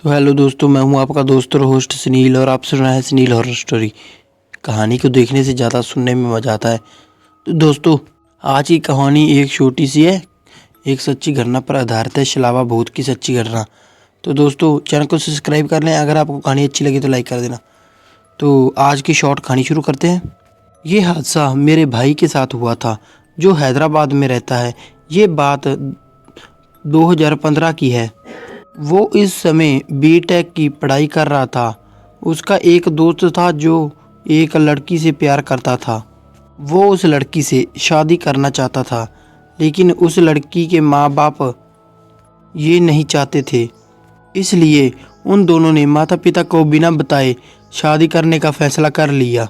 तो हेलो दोस्तों, मैं हूं आपका दोस्त और होस्ट सुनील और आप सुन रहे हैं सुनील हॉरर स्टोरी। कहानी को देखने से ज़्यादा सुनने में मज़ा आता है। तो दोस्तों, आज की कहानी एक छोटी सी है, एक सच्ची घटना पर आधारित है। शलावा भूत की सच्ची घटना। तो दोस्तों, चैनल को सब्सक्राइब कर लें। अगर आपको कहानी अच्छी लगी तो लाइक कर देना। तो आज की शॉर्ट कहानी शुरू करते हैं। ये हादसा मेरे भाई के साथ हुआ था, जो हैदराबाद में रहता है। ये बात 2015 की है। वो इस समय बीटेक की पढ़ाई कर रहा था। उसका एक दोस्त था जो एक लड़की से प्यार करता था। वो उस लड़की से शादी करना चाहता था, लेकिन उस लड़की के माँ बाप ये नहीं चाहते थे। इसलिए उन दोनों ने माता पिता को बिना बताए शादी करने का फैसला कर लिया।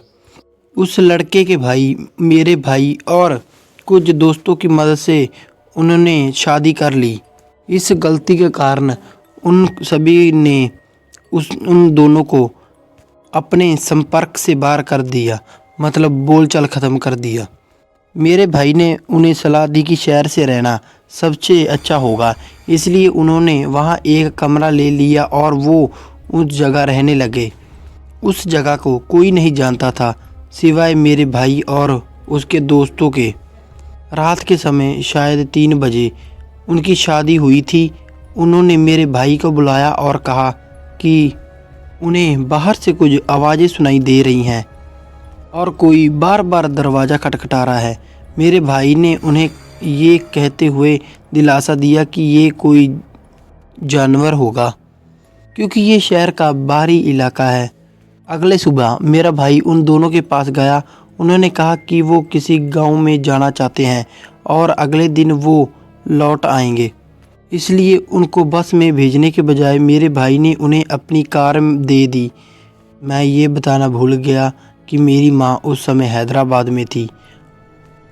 उस लड़के के भाई, मेरे भाई और कुछ दोस्तों की मदद से उन्होंने शादी कर ली। इस गलती के कारण उन सभी ने उन दोनों को अपने संपर्क से बाहर कर दिया, मतलब बोलचाल ख़त्म कर दिया। मेरे भाई ने उन्हें सलाह दी कि शहर से रहना सबसे अच्छा होगा, इसलिए उन्होंने वहाँ एक कमरा ले लिया और वो उस जगह रहने लगे। उस जगह को कोई नहीं जानता था सिवाय मेरे भाई और उसके दोस्तों के। रात के समय शायद 3 बजे उनकी शादी हुई थी। उन्होंने मेरे भाई को बुलाया और कहा कि उन्हें बाहर से कुछ आवाज़ें सुनाई दे रही हैं और कोई बार बार दरवाज़ा खटखटा रहा है। मेरे भाई ने उन्हें ये कहते हुए दिलासा दिया कि ये कोई जानवर होगा, क्योंकि ये शहर का बाहरी इलाका है। अगले सुबह मेरा भाई उन दोनों के पास गया। उन्होंने कहा कि वो किसी गांव में जाना चाहते हैं और अगले दिन वो लौट आएंगे। इसलिए उनको बस में भेजने के बजाय मेरे भाई ने उन्हें अपनी कार दे दी। मैं ये बताना भूल गया कि मेरी माँ उस समय हैदराबाद में थी।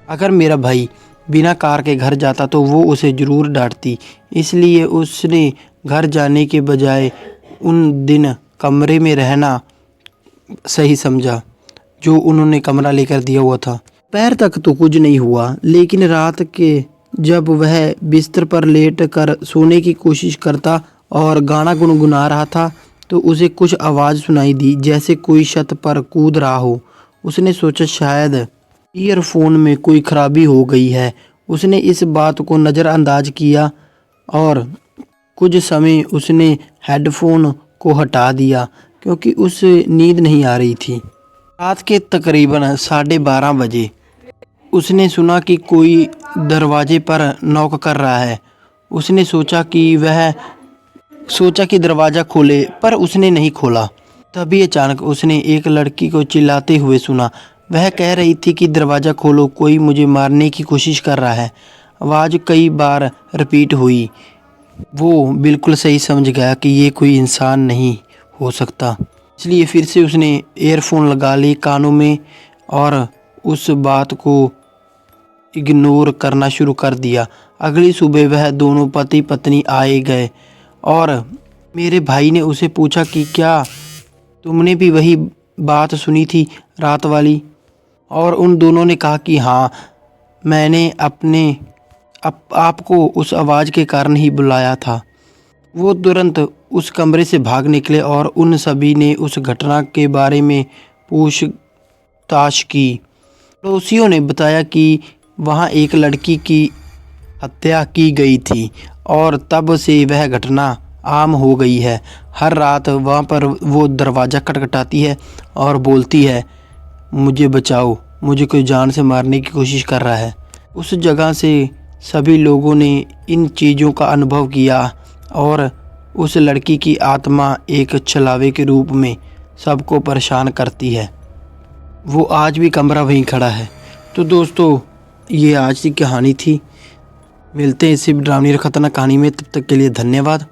अगर मेरा भाई बिना कार के घर जाता तो वो उसे ज़रूर डांटती। इसलिए उसने घर जाने के बजाय उन दिन कमरे में रहना सही समझा, जो उन्होंने कमरा लेकर दिया हुआ था। पैर तक तो कुछ नहीं हुआ, लेकिन रात के जब वह बिस्तर पर लेट कर सोने की कोशिश करता और गाना गुनगुना रहा था, तो उसे कुछ आवाज़ सुनाई दी, जैसे कोई छत पर कूद रहा हो। उसने सोचा शायद ईयरफोन में कोई खराबी हो गई है। उसने इस बात को नज़रअंदाज किया और कुछ समय उसने हेडफोन को हटा दिया, क्योंकि उसे नींद नहीं आ रही थी। रात के तकरीबन 12:30 बजे उसने सुना कि कोई दरवाजे पर नॉक कर रहा है। उसने सोचा कि दरवाज़ा खोले, पर उसने नहीं खोला। तभी अचानक उसने एक लड़की को चिल्लाते हुए सुना। वह कह रही थी कि दरवाज़ा खोलो, कोई मुझे मारने की कोशिश कर रहा है। आवाज़ कई बार रिपीट हुई। वो बिल्कुल सही समझ गया कि ये कोई इंसान नहीं हो सकता, इसलिए फिर से उसने ईयरफोन लगा लिए कानों में और उस बात को इग्नोर करना शुरू कर दिया। अगली सुबह वह दोनों पति पत्नी आए गए और मेरे भाई ने उसे पूछा कि क्या तुमने भी वही बात सुनी थी रात वाली? और उन दोनों ने कहा कि हाँ, मैंने आपको उस आवाज़ के कारण ही बुलाया था। वो तुरंत उस कमरे से भाग निकले और उन सभी ने उस घटना के बारे में पूछताछ की। पड़ोसियों ने बताया कि वहाँ एक लड़की की हत्या की गई थी और तब से वह घटना आम हो गई है। हर रात वहाँ पर वो दरवाज़ा खटखटाती है और बोलती है, मुझे बचाओ, मुझे कोई जान से मारने की कोशिश कर रहा है। उस जगह से सभी लोगों ने इन चीज़ों का अनुभव किया और उस लड़की की आत्मा एक छलावे के रूप में सबको परेशान करती है। वो आज भी कमरा वहीं खड़ा है। तो दोस्तों, ये आज की कहानी थी। मिलते हैं इसी डरावनी और ख़तरनाक कहानी में। तब तक के लिए धन्यवाद।